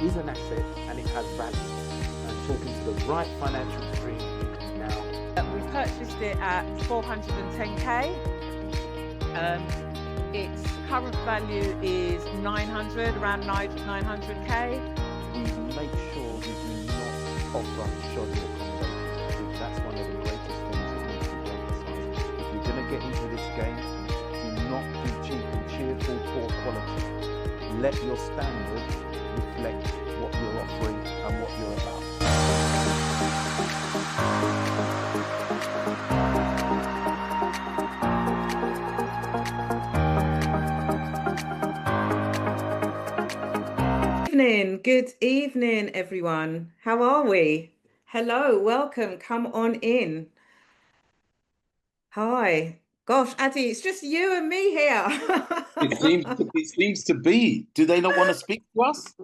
is an asset and it has value. And talking to the right financial stream now. We purchased it at 410k. Its current value is 900, around 900k. We make sure we do not offer shoddy accommodation. That's one of the greatest things that needs to be emphasised. If you're going to get into this game, do not be cheap and cheerful, poor quality. Let your standard reflect what you're offering and what you're about. Good evening, everyone. How are we? Hello, welcome. Come on in. Hi. Gosh, Addy, it's just you and me here. It seems to be. Do they not want to speak to us?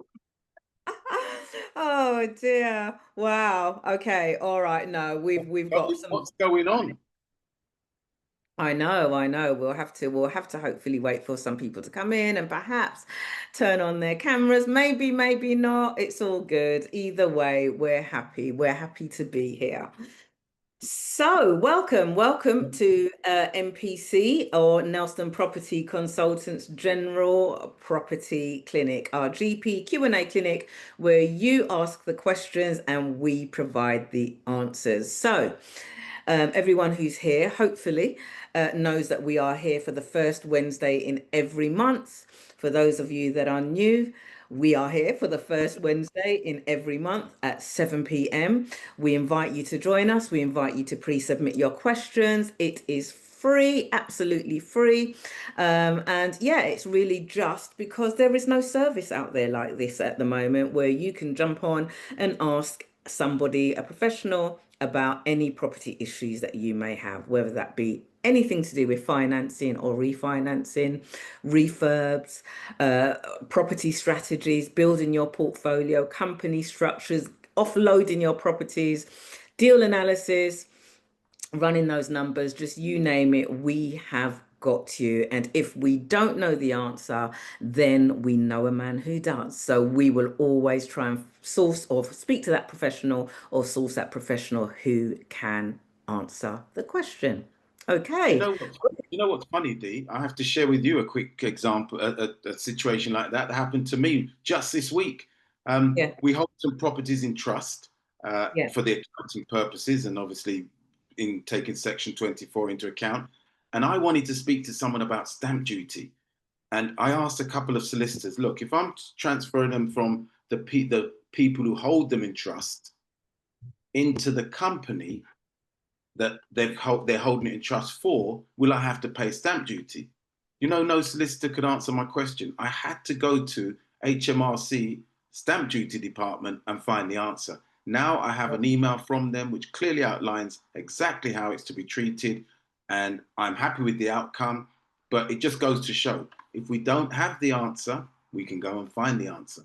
Oh dear. Wow. Okay. All right. No, we've got some. What's going on? I know. We'll have to hopefully wait for some people to come in and perhaps turn on their cameras. Maybe, maybe not. It's all good. Either way, we're happy. We're happy to be here. So, welcome to MPC, or Nelson Property Consultants General Property Clinic, our GP Q&A clinic, where you ask the questions and we provide the answers. So, everyone who's here, hopefully, knows that we are here for the first Wednesday in every month. For those of you that are new, we are here for the first Wednesday in every month at 7 p.m. We invite you to join us. We invite you to pre-submit your questions. It is free, absolutely free. And yeah, it's really just because there is no service out there like this at the moment where you can jump on and ask somebody, a professional, about any property issues that you may have, whether that be anything to do with financing or refinancing, refurbs, property strategies, building your portfolio, company structures, offloading your properties, deal analysis, running those numbers, just you name it, we have got you. And if we don't know the answer, then we know a man who does. So we will always try and source or speak to that professional or source that professional who can answer the question. Okay. You know what's funny, Dee? I have to share with you a quick example, a situation like that happened to me just this week. Yeah. We hold some properties in trust Yeah. for the accounting purposes, and obviously in taking Section 24 into account. And I wanted to speak to someone about stamp duty. And I asked a couple of solicitors, look, if I'm transferring them from the people who hold them in trust into the company that they're holding it in trust for, will I have to pay stamp duty? You know, no solicitor could answer my question. I had to go to HMRC stamp duty department and find the answer. Now I have an email from them which clearly outlines exactly how it's to be treated, and I'm happy with the outcome. But it just goes to show, if we don't have the answer, we can go and find the answer.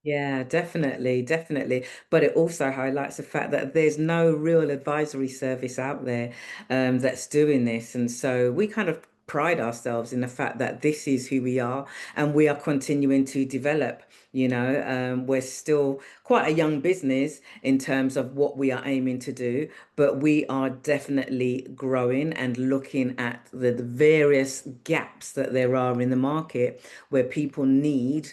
Yeah, definitely. But it also highlights the fact that there's no real advisory service out there that's doing this. And so we kind of pride ourselves in the fact that this is who we are and we are continuing to develop. We're still quite a young business in terms of what we are aiming to do, but we are definitely growing and looking at the various gaps that there are in the market where people need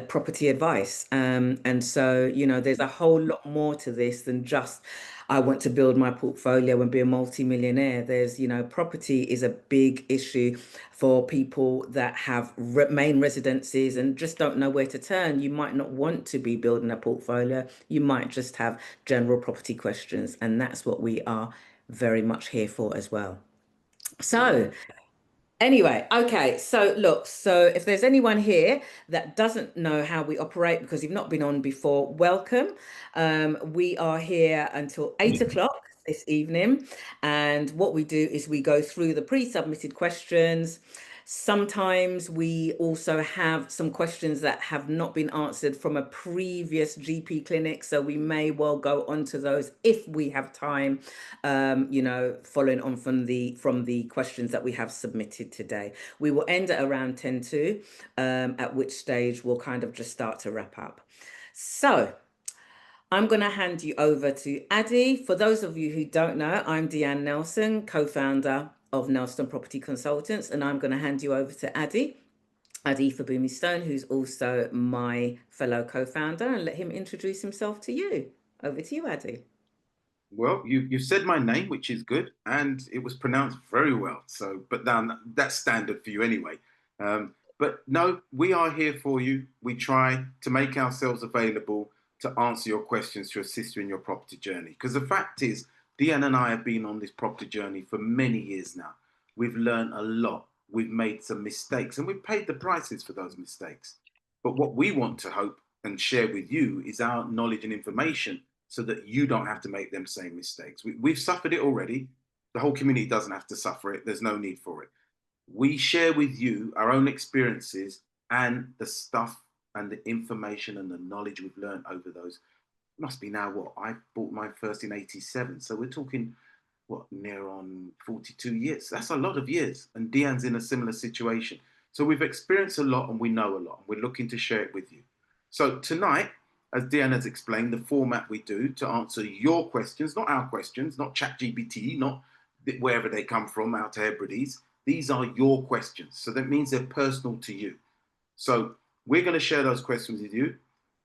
property advice. And so, there's a whole lot more to this than just, I want to build my portfolio and be a multimillionaire. There's, property is a big issue for people that have main residences and just don't know where to turn. You might not want to be building a portfolio. You might just have general property questions. And that's what we are very much here for as well. So, anyway, okay, so look, so if there's anyone here that doesn't know how we operate because you've not been on before, welcome. We are here until 8 o'clock this evening, and what we do is we go through the pre-submitted questions. Sometimes we also have some questions that have not been answered from a previous GP clinic, so we may well go onto those if we have time, following on from the questions that we have submitted today. We will end at around 10 to, at which stage we'll kind of just start to wrap up. So I'm going to hand you over to Addy. For those of you who don't know, I'm Deanne Nelson, co-founder of Nelson Property Consultants, and I'm going to hand you over to Addy Fabumi Stone, who's also my fellow co-founder, and let him introduce himself to you. Over to you, Addy. Well, you've said my name, which is good, and it was pronounced very well. So, but now that's standard for you anyway. But no, we are here for you. We try to make ourselves available to answer your questions, to assist you in your property journey. Because the fact is, Deanne and I have been on this property journey for many years now. We've learned a lot. We've made some mistakes, and we've paid the prices for those mistakes. But what we want to hope and share with you is our knowledge and information, so that you don't have to make them same mistakes. We've suffered it already. The whole community doesn't have to suffer it. There's no need for it. We share with you our own experiences and the stuff and the information and the knowledge we've learned over those. Must be now what? I bought my first in 87. So we're talking, what, near on 42 years. That's a lot of years. And Deanne's in a similar situation. So we've experienced a lot and we know a lot. And we're looking to share it with you. So tonight, as Deanne has explained, the format we do to answer your questions, not our questions, not ChatGPT, not wherever they come from, out of Hebrides. These are your questions. So that means they're personal to you. So we're going to share those questions with you.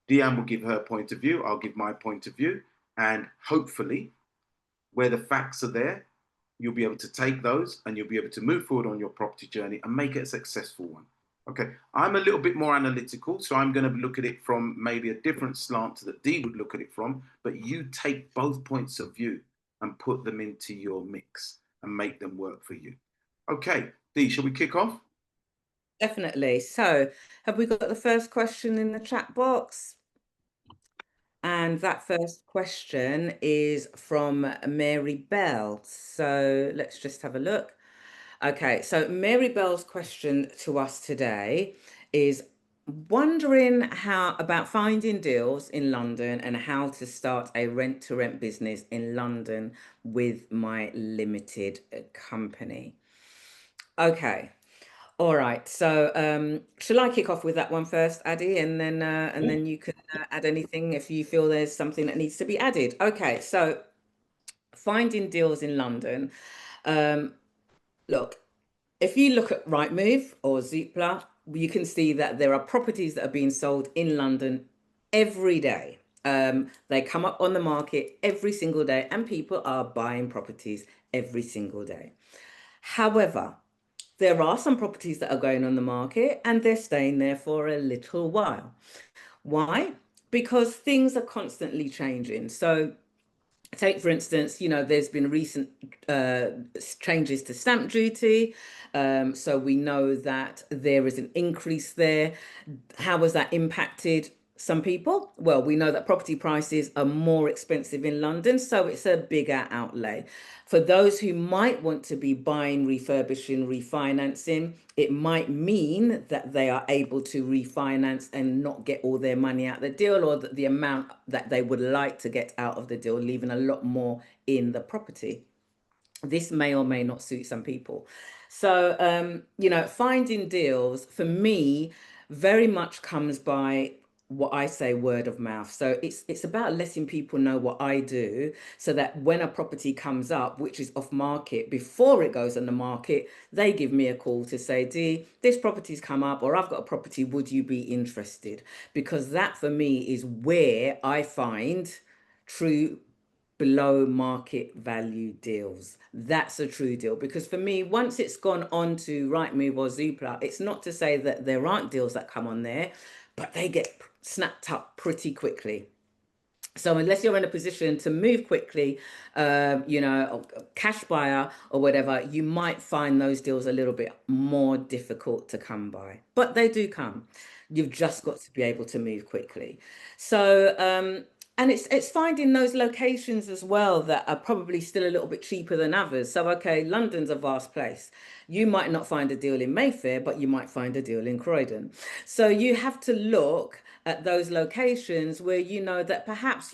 Deanne will give her point of view. I'll give my point of view. And hopefully, where the facts are there, you'll be able to take those and you'll be able to move forward on your property journey and make it a successful one. Okay, I'm a little bit more analytical, so I'm going to look at it from maybe a different slant to that Dee would look at it from, but you take both points of view and put them into your mix and make them work for you. Okay, Dee, shall we kick off? Definitely. So have we got the first question in the chat box? And that first question is from Mary Bell. So let's just have a look. Okay, so Mary Bell's question to us today is wondering how about finding deals in London and how to start a rent-to-rent business in London with my limited company. Okay. All right. So shall I kick off with that one first, Addy, and then you can add anything if you feel there's something that needs to be added. Okay, so finding deals in London. Look, if you look at Rightmove or Zoopla, you can see that there are properties that are being sold in London every day. They come up on the market every single day, and people are buying properties every single day. However, there are some properties that are going on the market and they're staying there for a little while. Why? Because things are constantly changing. So take, for instance, there's been recent changes to stamp duty. So we know that there is an increase there. How has that impacted some people? Well, we know that property prices are more expensive in London, so it's a bigger outlay. For those who might want to be buying, refurbishing, refinancing, it might mean that they are able to refinance and not get all their money out of the deal, or the amount that they would like to get out of the deal, leaving a lot more in the property. This may or may not suit some people. So, finding deals for me very much comes by what I say word of mouth. So it's about letting people know what I do so that when a property comes up, which is off market, before it goes on the market, they give me a call to say, Dee, this property's come up, or I've got a property, would you be interested? Because that for me is where I find true below market value deals. That's a true deal, because for me, once it's gone on to Rightmove or Zoopla, it's not to say that there aren't deals that come on there, but they get snapped up pretty quickly. So unless you're in a position to move quickly, a cash buyer or whatever, you might find those deals a little bit more difficult to come by, but they do come. You've just got to be able to move quickly. So And it's finding those locations as well that are probably still a little bit cheaper than others. So, okay, London's a vast place. You might not find a deal in Mayfair, but you might find a deal in Croydon. So you have to look at those locations where you know that perhaps,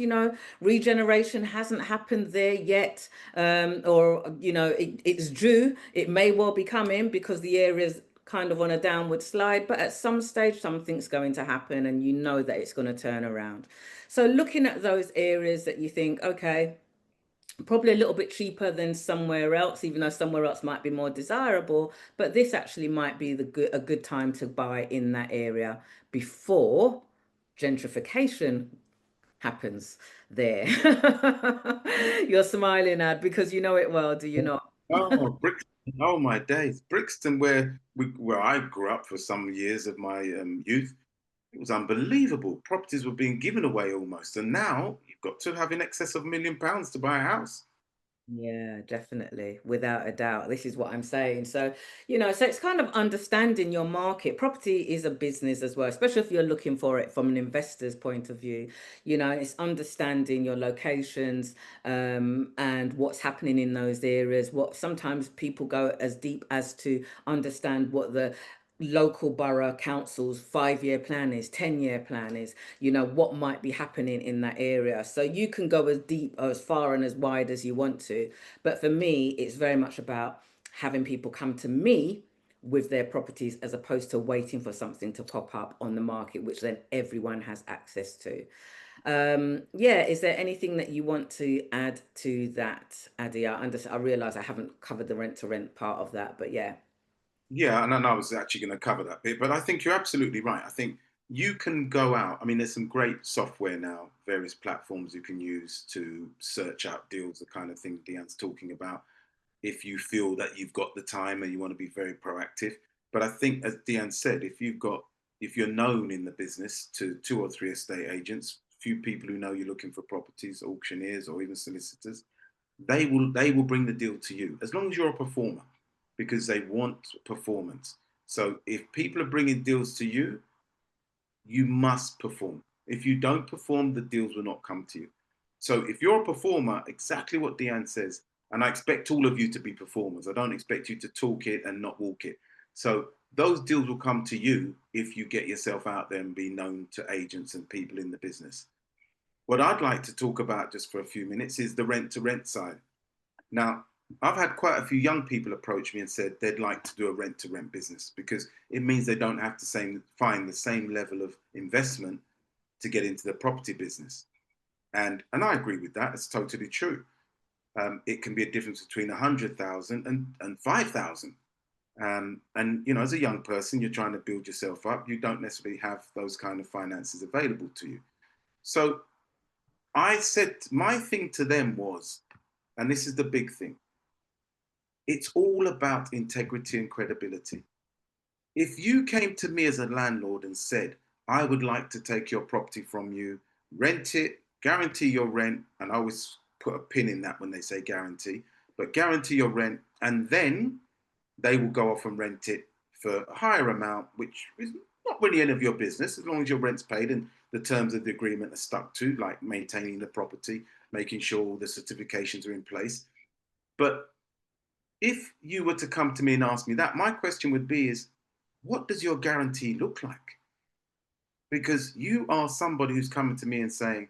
regeneration hasn't happened there yet, or, it's due. It may well be coming because the area's kind of on a downward slide, but at some stage, something's going to happen and you know that it's going to turn around. So looking at those areas that you think, okay, probably a little bit cheaper than somewhere else, even though somewhere else might be more desirable, but this actually might be a good time to buy in that area before gentrification happens there. You're smiling, Ad, because you know it well, do you not? Oh, Brixton. Oh, my days. Brixton, where I grew up for some years of my youth, it was unbelievable. Properties were being given away almost. And now you've got to have in excess of £1 million to buy a house. Yeah, definitely. Without a doubt. This is what I'm saying. So it's kind of understanding your market. Property is a business as well, especially if you're looking for it from an investor's point of view. It's understanding your locations, and what's happening in those areas. What sometimes people go as deep as to understand what the local borough council's 5-year plan is, 10-year plan is, what might be happening in that area. So you can go as deep, as far and as wide as you want to. But for me, it's very much about having people come to me with their properties as opposed to waiting for something to pop up on the market, which then everyone has access to. Yeah, is there anything that you want to add to that, Adi? I realize I haven't covered the rent to rent part of that, but yeah. Yeah, and I was actually going to cover that bit, but I think you're absolutely right. I think you can go out. I mean, there's some great software now, various platforms you can use to search out deals, the kind of thing Deanne's talking about, if you feel that you've got the time and you want to be very proactive. But I think, as Deanne said, if you're known in the business to 2 or 3 estate agents, few people who know you're looking for properties, auctioneers, or even solicitors, they will bring the deal to you as long as you're a performer, because they want performance. So if people are bringing deals to you, you must perform. If you don't perform, the deals will not come to you. So if you're a performer, exactly what Deanne says, and I expect all of you to be performers. I don't expect you to talk it and not walk it. So those deals will come to you if you get yourself out there and be known to agents and people in the business. What I'd like to talk about just for a few minutes is the rent to rent side. Now, I've had quite a few young people approach me and said they'd like to do a rent to rent business because it means they don't have to find the same level of investment to get into the property business. And I agree with that. It's totally true. It can be a difference between 100,000 and 5,000. And as a young person, you're trying to build yourself up. You don't necessarily have those kind of finances available to you. So I said my thing to them was, and this is the big thing, it's all about integrity and credibility. If you came to me as a landlord and said, I would like to take your property from you, rent it, guarantee your rent, and I always put a pin in that when they say guarantee, but guarantee your rent, and then they will go off and rent it for a higher amount, which is not really any of your business, as long as your rent's paid and the terms of the agreement are stuck to, like maintaining the property, making sure all the certifications are in place. But if you were to come to me and ask me that, my question would be is, what does your guarantee look like? Because you are somebody who's coming to me and saying,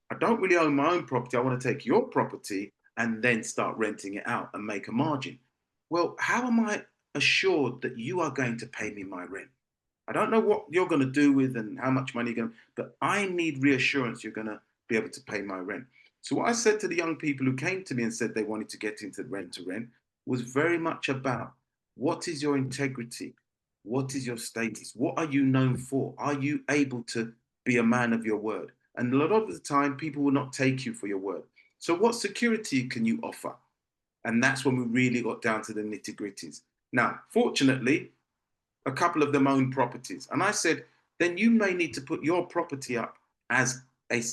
I don't really own my own property. I want to take your property and then start renting it out and make a margin. Well, how am I assured that you are going to pay me my rent? I don't know what you're going to do with and how much money you're going to, but I need reassurance you're going to be able to pay my rent. So what I said to the young people who came to me and said they wanted to get into rent to rent was very much about, what is your integrity? What is your status? What are you known for? Are you able to be a man of your word? And a lot of the time, people will not take you for your word. So what security can you offer? And that's when we really got down to the nitty gritties. Now, fortunately, a couple of them own properties. And I said, then you may need to put your property up as a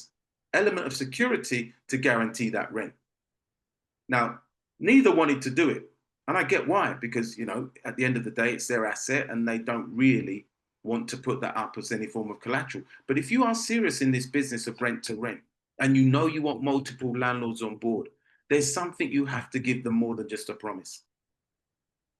element of security to guarantee that rent. Now, neither wanted to do it. And I get why, because, at the end of the day, it's their asset and they don't really want to put that up as any form of collateral. But if you are serious in this business of rent to rent and you know you want multiple landlords on board, there's something you have to give them more than just a promise.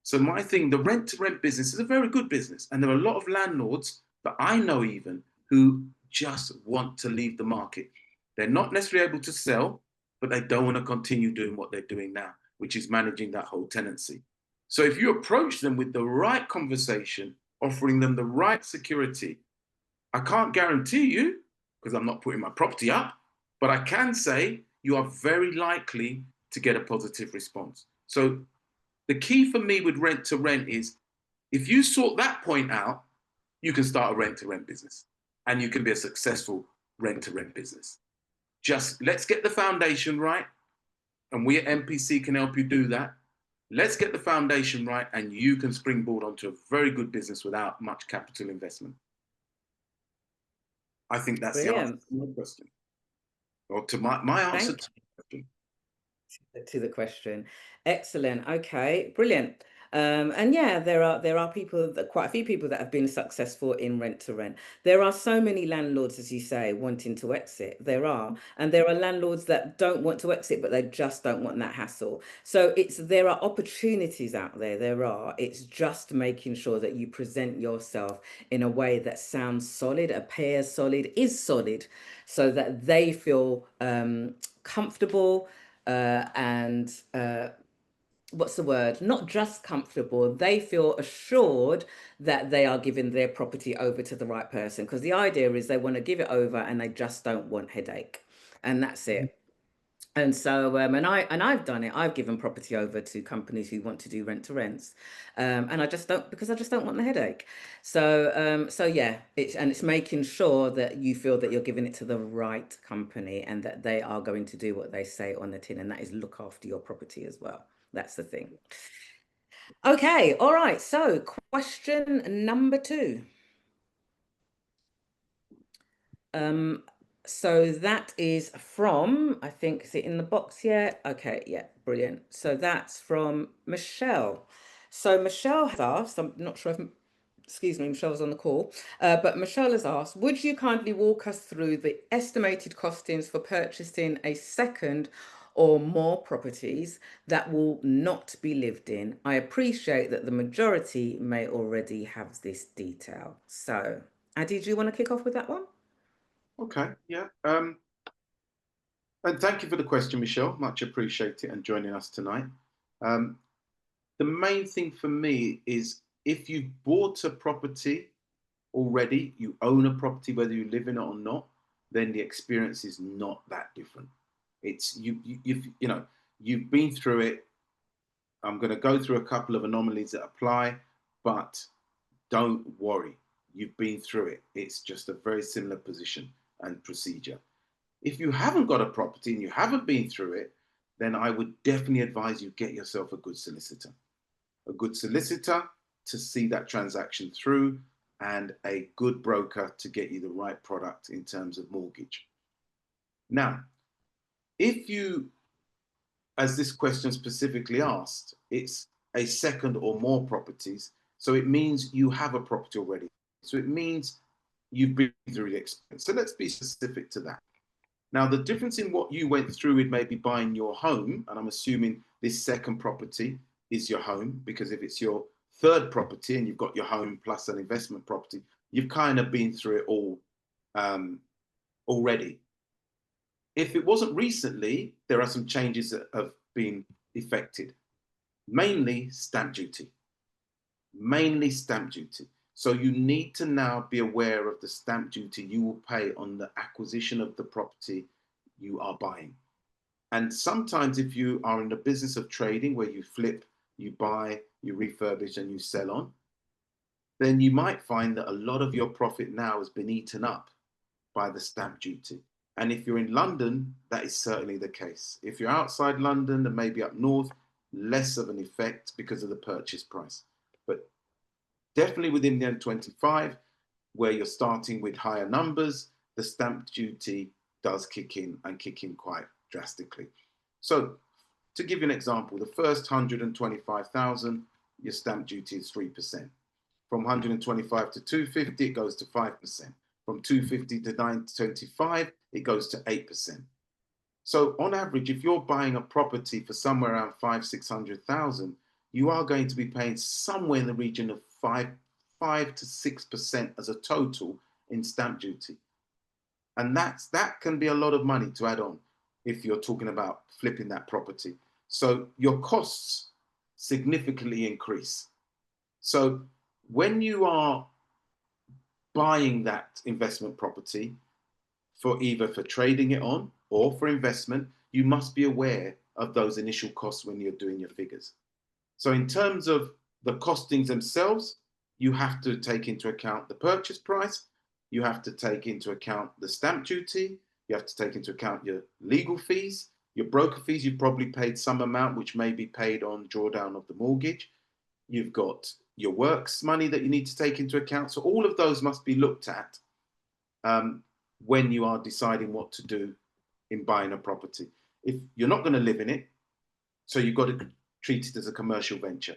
So my thing, the rent to rent business is a very good business. And there are a lot of landlords that I know even who just want to leave the market. They're not necessarily able to sell, but they don't want to continue doing what they're doing now, which is managing that whole tenancy. So if you approach them with the right conversation, offering them the right security, I can't guarantee you, because I'm not putting my property up, but I can say you are very likely to get a positive response. So the key for me with rent to rent is if you sort that point out, you can start a rent to rent business and you can be a successful rent to rent business. Just let's get the foundation right. And we at MPC can help you do that. Let's get the foundation right and you can springboard onto a very good business without much capital investment. I think that's the answer Brilliant. to your question. Or to my answer to the question. To the question. Excellent. Okay, brilliant. And yeah, there are people that quite a few people that have been successful in rent to rent. There are so many landlords, as you say, wanting to exit. There are, and there are landlords that don't want to exit, but they just don't want that hassle. So there are opportunities out there. It's just making sure that you present yourself in a way that sounds solid, appears solid, is solid, so that they feel comfortable and what's the word? Not just comfortable, they feel assured that they are giving their property over to the right person. Because the idea is they want to give it over and they just don't want headache. And that's it. And so, I've done it. I've given property over to companies who want to do rent to rents, and I just don't because I just don't want the headache. So yeah, it's making sure that you feel that you're giving it to the right company and that they are going to do what they say on the tin, and that is look after your property as well. That's the thing. Okay, all right. So question number 2. So that is from, I think, is it in the box yet? Okay, yeah, brilliant. So that's from Michelle. So Michelle has asked, I'm not sure if, excuse me, Michelle's on the call, but Michelle has asked, would you kindly walk us through the estimated costings for purchasing a second or more properties that will not be lived in? I appreciate that the majority may already have this detail. So, Adi, do you want to kick off with that one? Okay, yeah. And thank you for the question, Michelle. Much appreciate it and joining us tonight. The main thing for me is if you've bought a property already, you own a property, whether you live in it or not, then the experience is not that different. It's you've been through it. I'm going to go through a couple of anomalies that apply, but don't worry. You've been through it. It's just a very similar position and procedure. If you haven't got a property and you haven't been through it, then I would definitely advise you get yourself a good solicitor. A good solicitor to see that transaction through and a good broker to get you the right product in terms of mortgage. Now, if you, as this question specifically asked, it's a second or more properties, so it means you have a property already. So it means you've been through the experience. So let's be specific to that. Now, the difference in what you went through with maybe buying your home, and I'm assuming this second property is your home, because if it's your third property and you've got your home plus an investment property, you've kind of been through it all already. If it wasn't recently, there are some changes that have been effected, mainly stamp duty. Mainly stamp duty. So you need to now be aware of the stamp duty you will pay on the acquisition of the property you are buying. And sometimes if you are in the business of trading where you flip, you buy, you refurbish and you sell on, then you might find that a lot of your profit now has been eaten up by the stamp duty. And if you're in London, that is certainly the case. If you're outside London and maybe up north, less of an effect because of the purchase price. But definitely within the M25, where you're starting with higher numbers, the stamp duty does kick in and kick in quite drastically. So to give you an example, the first 125,000, your stamp duty is 3%. From 125 to 250, it goes to 5%. from 250 to 925, it goes to 8%. So on average, if you're buying a property for somewhere around 600,000, you are going to be paying somewhere in the region of 5 to 6% as a total in stamp duty. And that can be a lot of money to add on if you're talking about flipping that property. So your costs significantly increase. So when you are buying that investment property for either for trading it on or for investment, you must be aware of those initial costs when you're doing your figures. So in terms of the costings themselves, you have to take into account the purchase price, you have to take into account the stamp duty, you have to take into account your legal fees, your broker fees. You've probably paid some amount which may be paid on drawdown of the mortgage. You've got your works money that you need to take into account. So all of those must be looked at when you are deciding what to do in buying a property. If you're not going to live in it, so you've got to treat it as a commercial venture.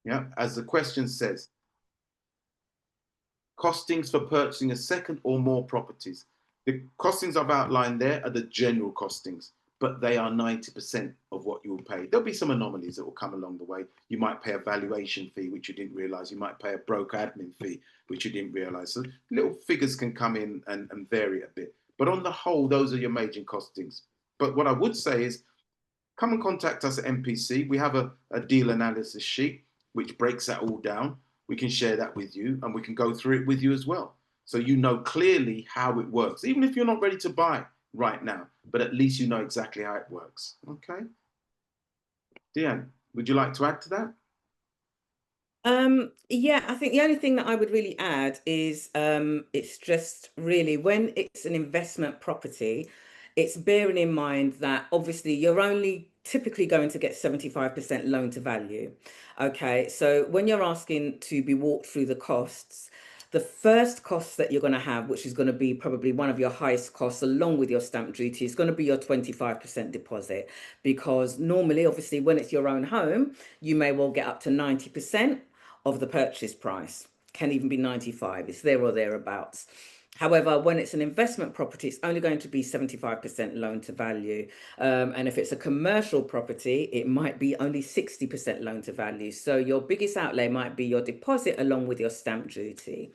Yeah, as the question says, costings for purchasing a second or more properties. The costings I've outlined there are the general costings, but they are 90% of what you will pay. There'll be some anomalies that will come along the way. You might pay a valuation fee, which you didn't realize. You might pay a broker admin fee, which you didn't realize. So little figures can come in and vary a bit. But on the whole, those are your major costings. But what I would say is, come and contact us at MPC. We have a deal analysis sheet, which breaks that all down. We can share that with you and we can go through it with you as well. So you know clearly how it works, even if you're not ready to buy right now, but at least you know exactly how it works. Okay. Deanne, would you like to add to that? Yeah, I think the only thing that I would really add is it's just really when it's an investment property, it's bearing in mind that obviously you're only typically going to get 75% loan to value. Okay, so when you're asking to be walked through the costs, the first cost that you're going to have, which is going to be probably one of your highest costs along with your stamp duty, is going to be your 25% deposit. Because normally, obviously, when it's your own home, you may well get up to 90% of the purchase price, can even be 95, it's there or thereabouts. However, when it's an investment property, it's only going to be 75% loan to value. And if it's a commercial property, it might be only 60% loan to value. So your biggest outlay might be your deposit along with your stamp duty.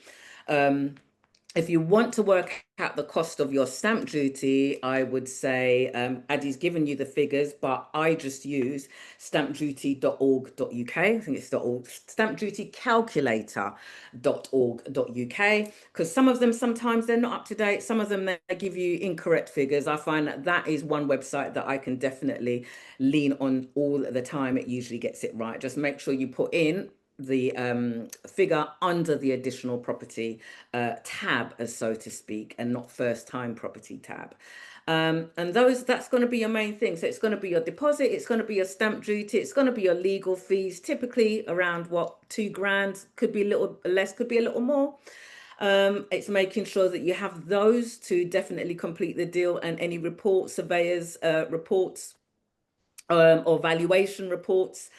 If you want to work out the cost of your stamp duty, I would say Addy's given you the figures, but I just use stampduty.org.uk. I think it's .org, stampdutycalculator.org.uk, because some of them sometimes they're not up to date. Some of them they give you incorrect figures. I find that is one website that I can definitely lean on all the time. It usually gets it right. Just make sure you put in the figure under the additional property tab, as so to speak, and not first time property tab. And that's going to be your main thing. So it's going to be your deposit, it's going to be your stamp duty, it's going to be your legal fees, typically around what, £2,000, could be a little less, could be a little more. It's making sure that you have those to definitely complete the deal, and any reports, surveyors reports, or valuation reports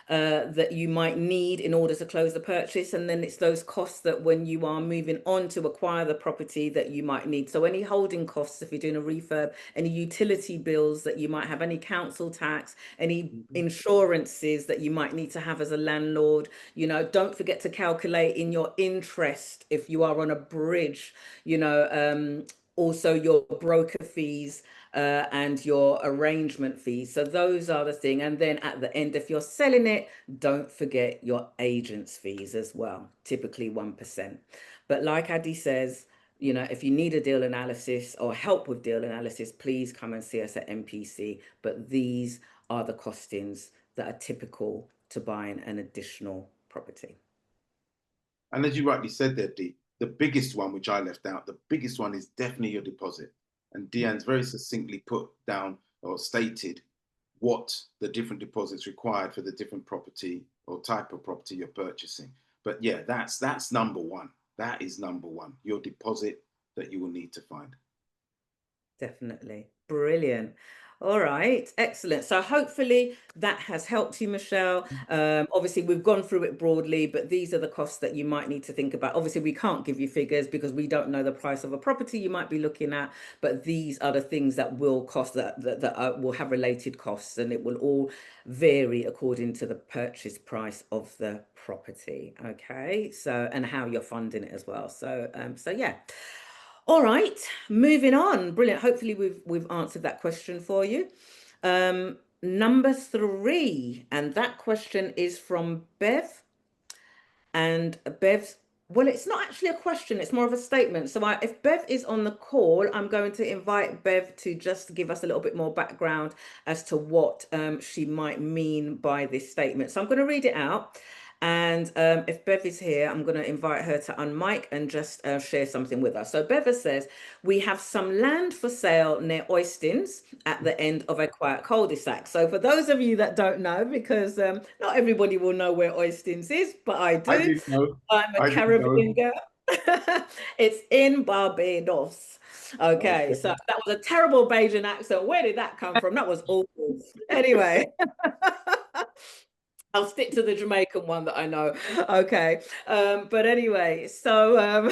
that you might need in order to close the purchase. And then it's those costs that when you are moving on to acquire the property that you might need. So any holding costs, if you're doing a refurb, any utility bills that you might have, any council tax, any insurances that you might need to have as a landlord. You know, don't forget to calculate in your interest if you are on a bridge, you know, also your broker fees and your arrangement fees. So those are the thing. And then at the end, if you're selling it, don't forget your agent's fees as well, typically 1%. But like Addy says, you know, if you need a deal analysis or help with deal analysis, please come and see us at MPC. But these are the costings that are typical to buying an additional property. And as you rightly said there, Dee, the biggest one, which I left out, the biggest one is definitely your deposit. And Deanne's very succinctly put down or stated what the different deposits required for the different property or type of property you're purchasing. But yeah, that's number one. That is number one, your deposit that you will need to find. Definitely. Brilliant. All right, excellent. So hopefully that has helped you, Michelle. Obviously, we've gone through it broadly, but these are the costs that you might need to think about. Obviously, we can't give you figures because we don't know the price of a property you might be looking at, but these are the things that will cost that will have related costs, and it will all vary according to the purchase price of the property. Okay, so and how you're funding it as well. So yeah. All right, moving on. Brilliant. Hopefully we've answered that question for you. Number 3, and that question is from Bev. And Bev's, well, it's not actually a question, it's more of a statement. So if Bev is on the call, I'm going to invite Bev to just give us a little bit more background as to what she might mean by this statement. So I'm going to read it out. And if Bev is here, I'm going to invite her to unmic and just share something with us. So Bev says, we have some land for sale near Oistins at the end of a quiet cul-de-sac. So for those of you that don't know, because not everybody will know where Oistins is, but I do. I didn't know. I'm a I didn't know. Caribbean girl. It's in Barbados. Okay, so that was a terrible Bajan accent. Where did that come from? That was awful. Anyway. I'll stick to the Jamaican one that I know. Okay. But anyway, so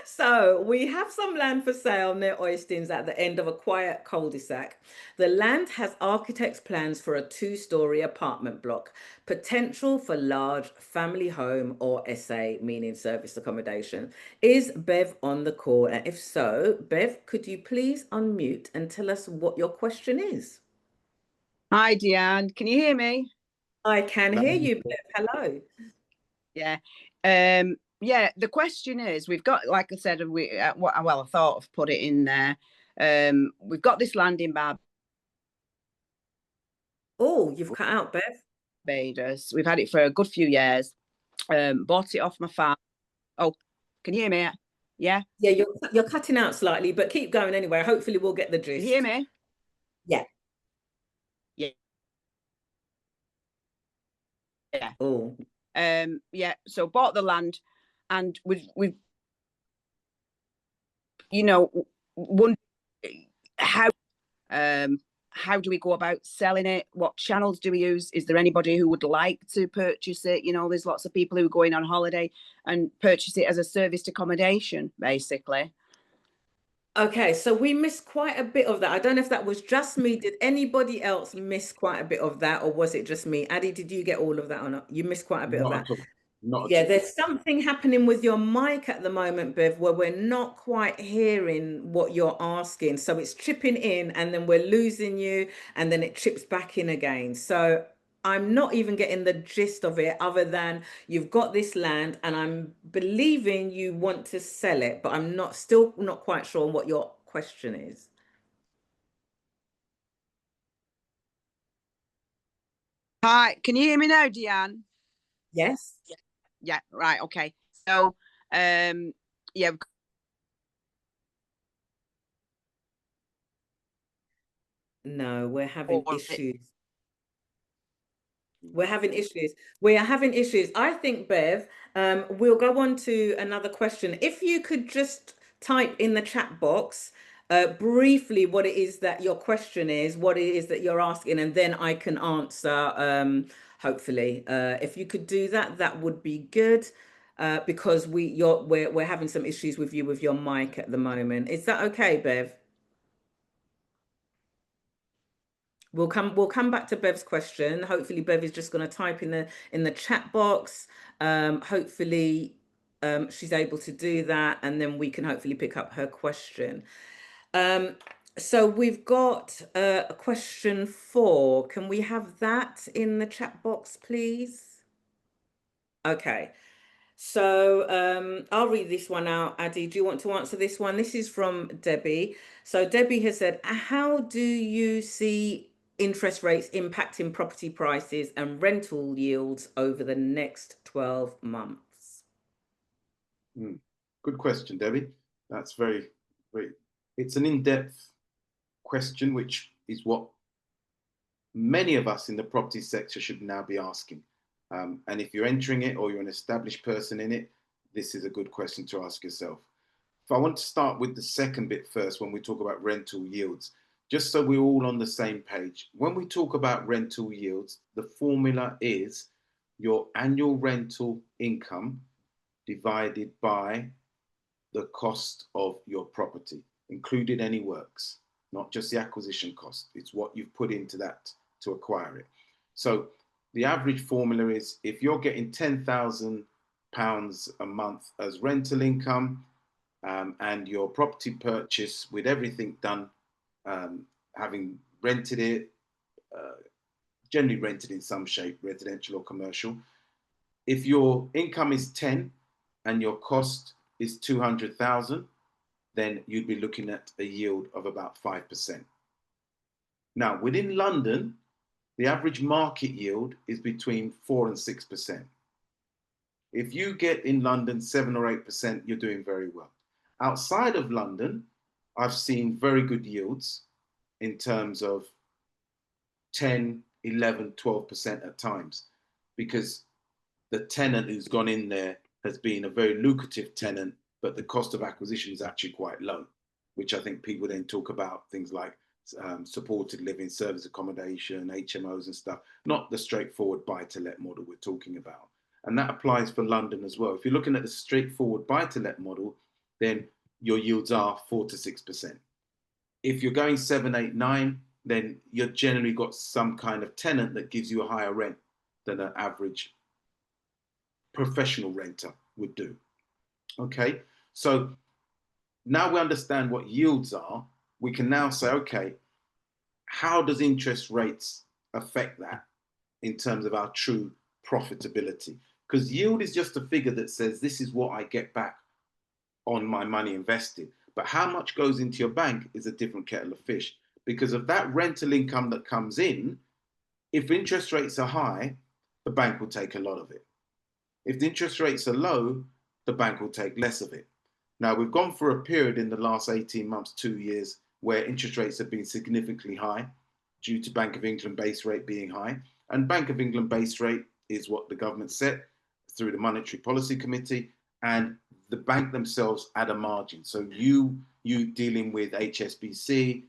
so we have some land for sale near Oistins at the end of a quiet cul-de-sac. The land has architect's plans for a 2-story apartment block, potential for large family home or SA, meaning service accommodation. Is Bev on the call? And if so, Bev, could you please unmute and tell us what your question is? Hi, Deanne. Can you hear me? I can hear you, Bev. Hello. Yeah. Yeah, the question is, we've got, like I said, I thought I've put it in there. We've got this land in Oh, you've cut out, Bev. Barbados. We've had it for a good few years. Bought it off my farm. Oh, can you hear me? Yeah? Yeah, you're cutting out slightly, but keep going anyway. Hopefully we'll get the Can gist. you hear me? Yeah. Yeah. Yeah. Oh. Yeah, so bought the land and we've wondered how do we go about selling it? What channels do we use? Is there anybody who would like to purchase it? There's lots of people who are going on holiday and purchase it as a serviced accommodation, basically. Okay, so we missed quite a bit of that. I don't know if that was just me. Did anybody else miss quite a bit of that, or was it just me? Addie, did you get all of that or not? You missed quite a bit of that. Not Yeah, at all. there's something happening with your mic at the moment, Bev, where we're not quite hearing what you're asking. So it's chipping in and then we're losing you and then it chips back in again. So I'm not even getting the gist of it other than you've got this land and I'm believing you want to sell it, but I'm still not quite sure what your question is. Hi, can you hear me now, Deanne? Yes. Yeah, right, okay. So, yeah. No, we're having issues. We're having issues. We are having issues. I think, Bev, we'll go on to another question. If you could just type in the chat box briefly what it is that your question is, what it is that you're asking, and then I can answer, hopefully. If you could do that, that would be good. Because we're having some issues with you with your mic at the moment. Is that okay, Bev? We'll come back to Bev's question. Hopefully Bev is just going to type in the chat box. Hopefully she's able to do that and then we can hopefully pick up her question. So we've got a question 4. Can we have that in the chat box, please? Okay. So I'll read this one out. Addie, do you want to answer this one? This is from Debbie. So Debbie has said, how do you see interest rates impacting property prices and rental yields over the next 12 months? Good question, Debbie. That's very, it's an in-depth question, which is what many of us in the property sector should now be asking. And if you're entering it or you're an established person in it, this is a good question to ask yourself. If I want to start with the second bit first, when we talk about rental yields, just so we're all on the same page, when we talk about rental yields, the formula is your annual rental income divided by the cost of your property, included any works, not just the acquisition cost. It's what you've put into that to acquire it. So the average formula is, if you're getting £10,000 a month as rental income, and your property purchase with everything done, having rented it, generally rented in some shape, residential or commercial. If your income is 10 and your cost is 200,000, then you'd be looking at a yield of about 5%. Now, within London, the average market yield is between 4 and 6%. If you get in London 7 or 8%, you're doing very well. Outside of London, I've seen very good yields in terms of 10, 11, 12% at times, because the tenant who's gone in there has been a very lucrative tenant, but the cost of acquisition is actually quite low, which I think people then talk about things like supported living, service accommodation, HMOs and stuff, not the straightforward buy-to-let model we're talking about. And that applies for London as well. If you're looking at the straightforward buy-to-let model, then your yields are 4 to 6%. If you're going 7, 8, 9, then you've generally got some kind of tenant that gives you a higher rent than an average professional renter would do. Okay, so now we understand what yields are. We can now say, okay, how does interest rates affect that in terms of our true profitability? Because yield is just a figure that says this is what I get back on my money invested. But how much goes into your bank is a different kettle of fish, because of that rental income that comes in. If interest rates are high, the bank will take a lot of it. If the interest rates are low, the bank will take less of it. Now, we've gone for a period in the last 18 months, 2 years, where interest rates have been significantly high due to Bank of England base rate being high. And Bank of England base rate is what the government set through the Monetary Policy Committee, and the bank themselves add a margin. So you dealing with HSBC,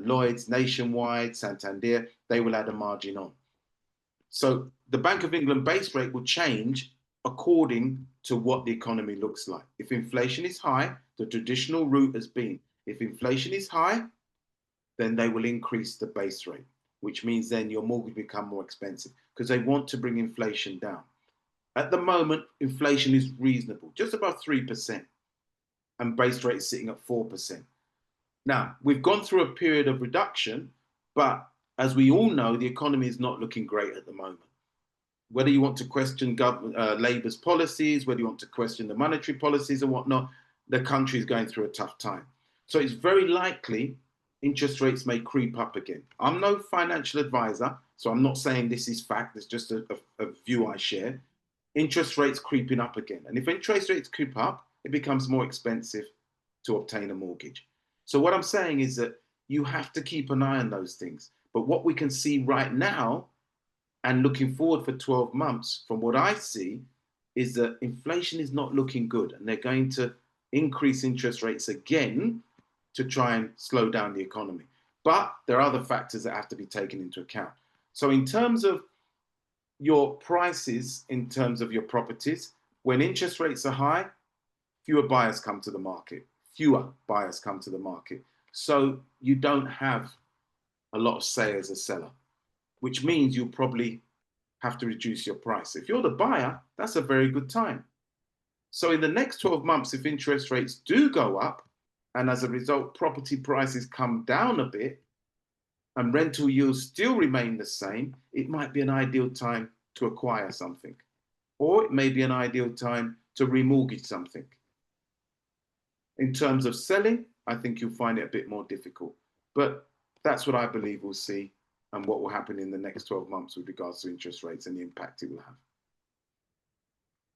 Lloyds, Nationwide, Santander, they will add a margin on. So the Bank of England base rate will change according to what the economy looks like. If inflation is high, the traditional route has been, if inflation is high, then they will increase the base rate, which means then your mortgage become more expensive because they want to bring inflation down. At the moment, inflation is reasonable, just about 3%, and base rate is sitting at 4%. Now, we've gone through a period of reduction, but as we all know, the economy is not looking great at the moment. Whether you want to question Labour's policies, whether you want to question the monetary policies and whatnot, the country is going through a tough time. So it's very likely interest rates may creep up again. I'm no financial advisor, so I'm not saying this is fact. It's just a view I share. Interest rates creeping up again. And if interest rates creep up, it becomes more expensive to obtain a mortgage. So what I'm saying is that you have to keep an eye on those things. But what we can see right now, and looking forward for 12 months, from what I see, is that inflation is not looking good. And they're going to increase interest rates again to try and slow down the economy. But there are other factors that have to be taken into account. So in terms of your prices, in terms of your properties, when interest rates are high, fewer buyers come to the market. So you don't have a lot of say as a seller, which means you'll probably have to reduce your price. If you're the buyer, that's a very good time. So in the next 12 months, if interest rates do go up, and as a result, property prices come down a bit, and rental yields still remain the same, it might be an ideal time to acquire something. Or it may be an ideal time to remortgage something. In terms of selling, I think you'll find it a bit more difficult. But that's what I believe we'll see and what will happen in the next 12 months with regards to interest rates and the impact it will have.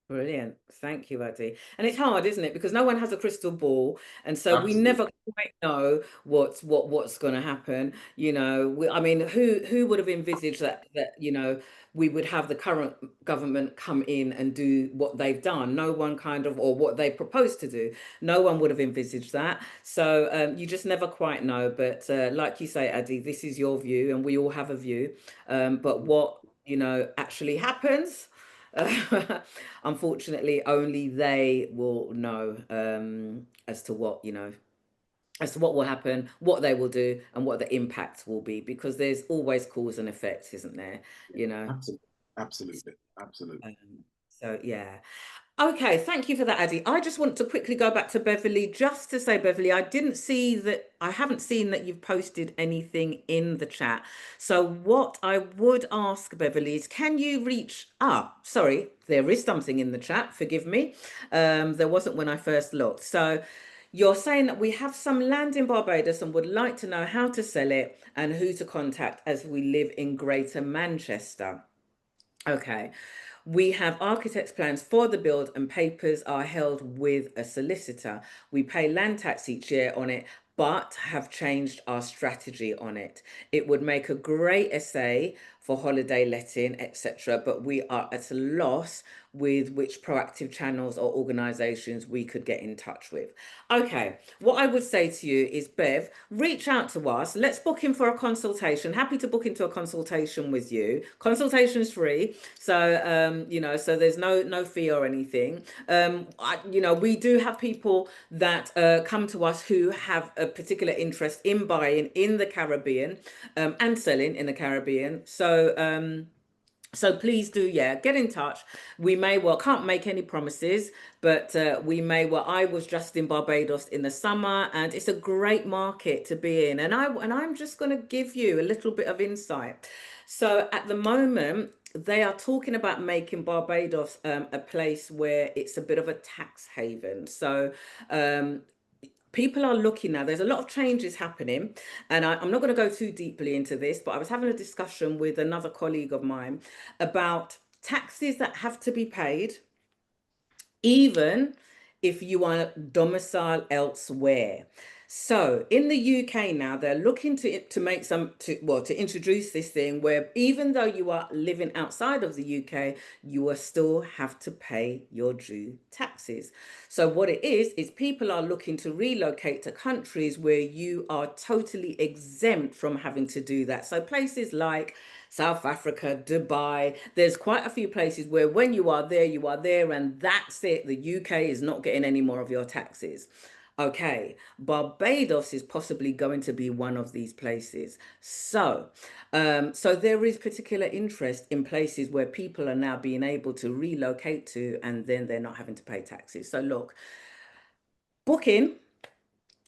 Brilliant. Thank you, Addy. And it's hard, isn't it? Because no one has a crystal ball, and so we Absolutely. never quite know what's going to happen. I mean, who would have envisaged that we would have the current government come in and do what they've done? No one kind of, or what they proposed to do. No one would have envisaged that. So you just never quite know. But like you say, Addy, this is your view, and we all have a view. But what actually happens. Unfortunately, only they will know as to what will happen, what they will do, and what the impact will be, because there's always cause and effect, isn't there? You know. Absolutely. Absolutely. Absolutely. Um, so yeah. Okay, thank you for that, Addy. I just want to quickly go back to Beverly, just to say, Beverly, I haven't seen that you've posted anything in the chat. So what I would ask, Beverly, is can you sorry, there is something in the chat, forgive me. There wasn't when I first looked. So you're saying that we have some land in Barbados and would like to know how to sell it and who to contact as we live in Greater Manchester. Okay. We have architect's plans for the build and papers are held with a solicitor. We pay land tax each year on it, but have changed our strategy on it. It would make a great essay for holiday letting, etc., but we are at a loss with which proactive channels or organizations we could get in touch with. Okay, what I would say to you is, Bev, reach out to us. Let's book in for a consultation. Happy to book into a consultation with you. Consultation is free, so so there's no fee or anything. We do have people that come to us who have a particular interest in buying in the Caribbean and selling in the Caribbean. So please do, get in touch. We can't make any promises, but I was just in Barbados in the summer, and it's a great market to be in. And I'm just going to give you a little bit of insight. So at the moment, they are talking about making Barbados a place where it's a bit of a tax haven. So people are looking now. There's a lot of changes happening, and I'm not going to go too deeply into this, but I was having a discussion with another colleague of mine about taxes that have to be paid, even if you are domiciled elsewhere. So in the UK now, they're looking to introduce this thing where even though you are living outside of the UK, you will still have to pay your due taxes. So what it is people are looking to relocate to countries where you are totally exempt from having to do that. So places like South Africa, Dubai, there's quite a few places where when you are there, and that's it. The UK is not getting any more of your taxes. Okay, Barbados is possibly going to be one of these places. So there is particular interest in places where people are now being able to relocate to, and then they're not having to pay taxes. So look, book in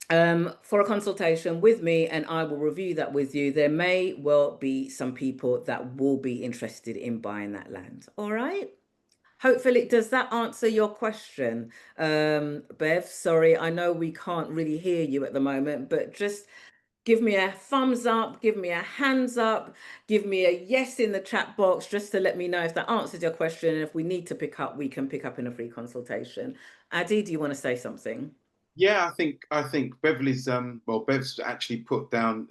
for a consultation with me, and I will review that with you. There may well be some people that will be interested in buying that land. All right. Hopefully, does that answer your question, Bev? Sorry, I know we can't really hear you at the moment, but just give me a thumbs up, give me a hands up, give me a yes in the chat box, just to let me know if that answers your question. And if we need to pick up, we can pick up in a free consultation. Addy, do you want to say something? Yeah, I think Beverly's Bev's actually put down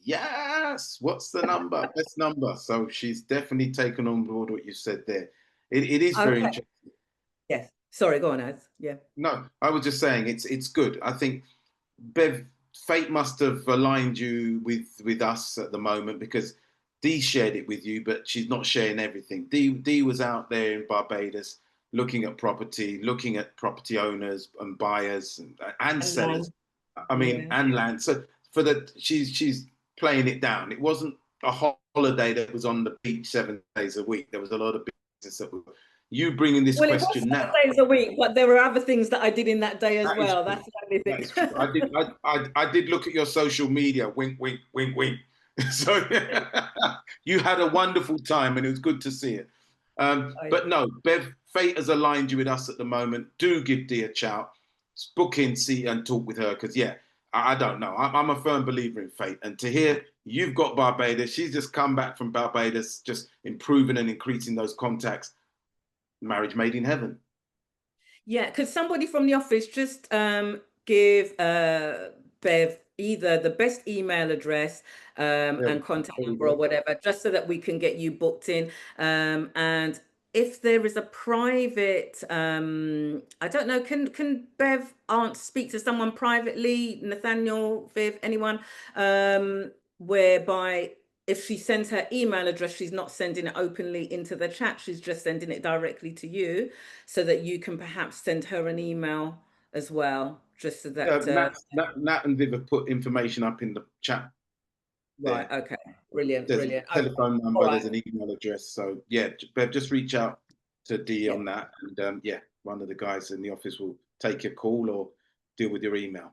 yes, what's the number? Best number. So she's definitely taken on board what you said there. It is very interesting. Yes. Sorry, go on, Ad. Yeah. No, I was just saying it's good. I think Bev, fate must have aligned you with us at the moment, because Dee shared it with you, but she's not sharing everything. Dee was out there in Barbados looking at property owners and buyers and sellers. I mean, and land. So she's playing it down. It wasn't a holiday that was on the beach 7 days a week. There was a lot of business that was. You bringing this question now. 7 days a week, but there were other things that I did in that day as well. That's the only thing. That's true. I did look at your social media. Wink, wink, wink, wink. So you had a wonderful time, and it was good to see it. But no, Bev, fate has aligned you with us at the moment. Do give Dee a shout. Book in, see, and talk with her, because I don't know. I'm a firm believer in fate, and to hear you've got Barbados, she's just come back from Barbados, just improving and increasing those contacts. Marriage made in heaven. Yeah, could somebody from the office just give Bev either the best email address Yeah, and contact there you number or go. whatever, just so that we can get you booked in. And if there is a private, I don't know, can Bev aunt speak to someone privately, Nathaniel, Viv, anyone, whereby if she sends her email address, she's not sending it openly into the chat, she's just sending it directly to you, so that you can perhaps send her an email as well, just so Yeah, that Nat and Viv have put information up in the chat right, there. okay, brilliant, There's a brilliant. Okay, telephone all number, right, there's an email address. So yeah, Bev, just reach out to Dee yeah, on that, and yeah, one of the guys in the office will take your call or deal with your email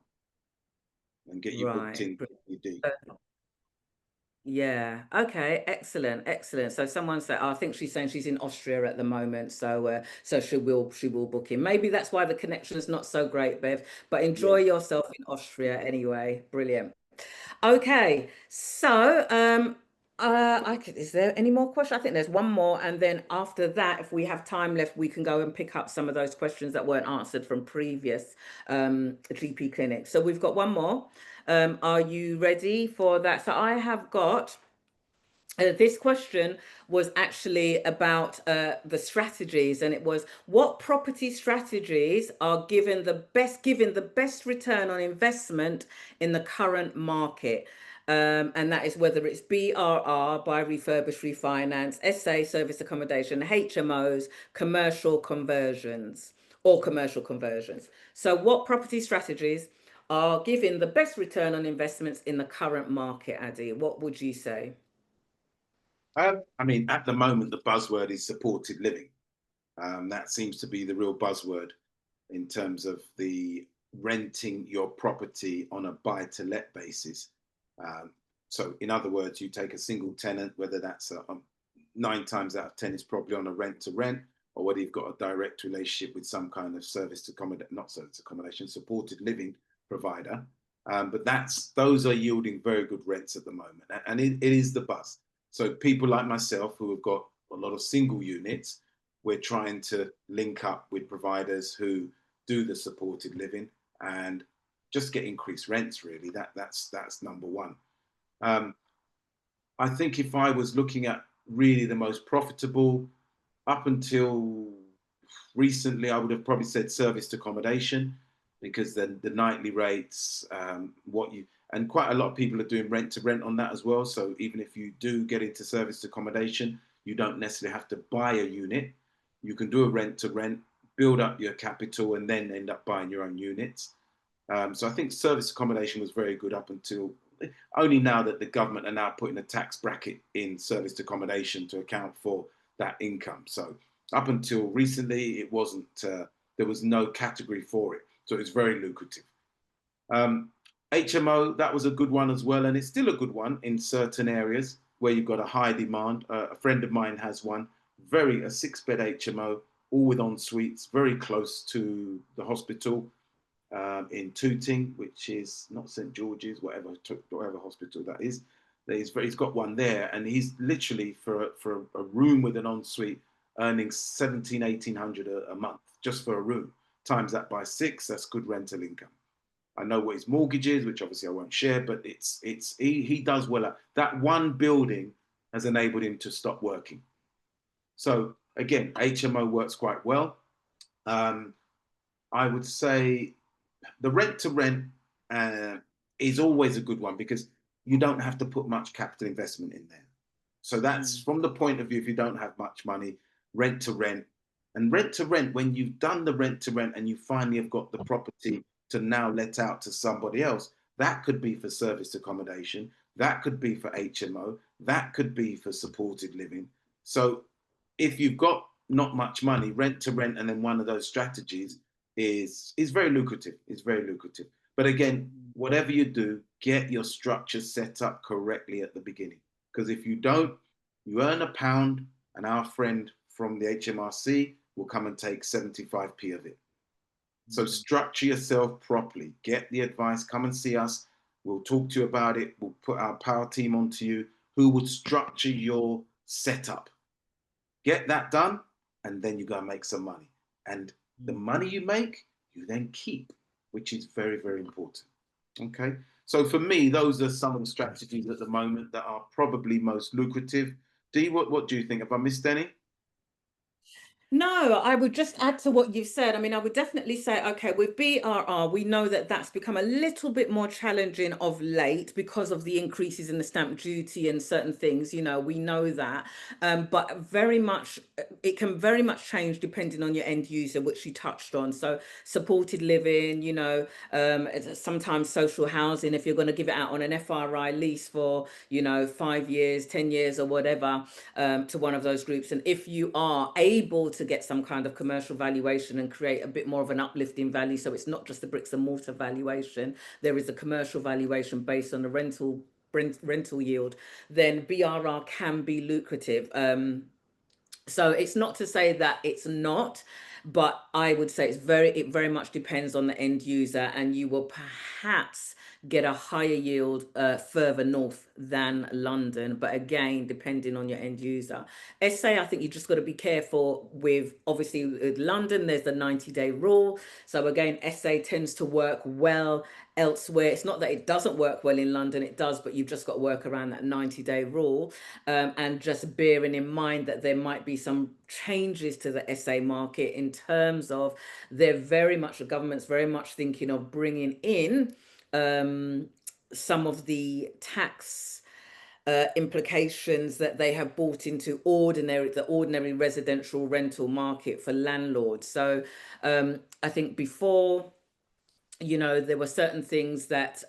and get you booked right. in with Dee. Yeah. Okay. Excellent. Excellent. So someone said, I think she's saying she's in Austria at the moment. So she will book in. Maybe that's why the connection's not so great, Bev. But Yeah. enjoy yourself in Austria anyway. Brilliant. Okay. So is there any more questions? I think there's one more, and then after that, if we have time left, we can go and pick up some of those questions that weren't answered from previous GP clinics. So we've got one more. Are you ready for that? So I have got this question was actually about the strategies, and it was what property strategies are giving the best return on investment in the current market. And that is whether it's BRR, buy refurbish refinance, SA service accommodation, HMOs, commercial conversions or commercial conversions. So what property strategies are giving the best return on investments in the current market, Adi? What would you say? I mean, at the moment, the buzzword is supported living. That seems to be the real buzzword in terms of the renting your property on a buy-to-let basis. So, in other words, you take a single tenant, whether that's 9 times out of 10 is probably on a rent-to-rent, or whether you've got a direct relationship with some kind of not service accommodation, supported living provider. But those are yielding very good rents at the moment, and it is the buzz. So people like myself who have got a lot of single units, we're trying to link up with providers who do the supported living and just get increased rents. Really, that's number one. I think if I was looking at really the most profitable, up until recently, I would have probably said serviced accommodation, because then the nightly rates, and quite a lot of people are doing rent to rent on that as well. So even if you do get into serviced accommodation, you don't necessarily have to buy a unit. You can do a rent to rent, build up your capital, and then end up buying your own units. So I think service accommodation was very good up until only now that the government are now putting a tax bracket in serviced accommodation to account for that income. So up until recently, it wasn't. There was no category for it, so it's very lucrative. HMO, that was a good one as well, and it's still a good one in certain areas where you've got a high demand. A friend of mine has one, a 6-bed HMO, all with en suites, very close to the hospital in Tooting, which is not St George's, whatever hospital that is. He's got one there, and he's literally for a room with an ensuite earning 1,700-1,800 a month just for a room. Times that by 6, that's good rental income. I know what his mortgage is, which obviously I won't share, but he does well. That one building has enabled him to stop working. So again, HMO works quite well. I would say the rent to rent is always a good one, because you don't have to put much capital investment in there. So that's from the point of view, if you don't have much money, rent to rent. And rent to rent, when you've done the rent to rent and you finally have got the property to now let out to somebody else, that could be for serviced accommodation, that could be for HMO, that could be for supported living. So if you've got not much money, rent to rent, and then one of those strategies is very lucrative. It's very lucrative. But again, whatever you do, get your structure set up correctly at the beginning. Because if you don't, you earn £1, and our friend from the HMRC will come and take 75p of it. So structure yourself properly. Get the advice. Come and see us. We'll talk to you about it. We'll put our power team onto you who would structure your setup. Get that done, and then you go and make some money. And The money you make, you then keep, which is very, very important. Okay. So for me, those are some of the strategies at the moment that are probably most lucrative. Dee, what do you think? Have I missed any? No, I would just add to what you've said. I mean, I would definitely say, okay, with BRR, we know that that's become a little bit more challenging of late because of the increases in the stamp duty and certain things, we know that. But very much, it can very much change depending on your end user, which you touched on. So supported living, sometimes social housing, if you're going to give it out on an FRI lease for, 5 years, 10 years or whatever, to one of those groups. And if you are able to get some kind of commercial valuation and create a bit more of an uplift in value, so it's not just the bricks and mortar valuation, there is a commercial valuation based on the rental yield, then BRR can be lucrative. So it's not to say that it's not, but I would say it very much depends on the end user, and you will perhaps get a higher yield further north than London. But again, depending on your end user. SA, I think you just got to be careful with, obviously with London, there's the 90-day rule. So again, SA tends to work well elsewhere. It's not that it doesn't work well in London, it does, but you've just got to work around that 90-day rule. And just bearing in mind that there might be some changes to the SA market in terms of the government's very much thinking of bringing in some of the tax implications that they have brought into the ordinary residential rental market for landlords. So I think before, there were certain things that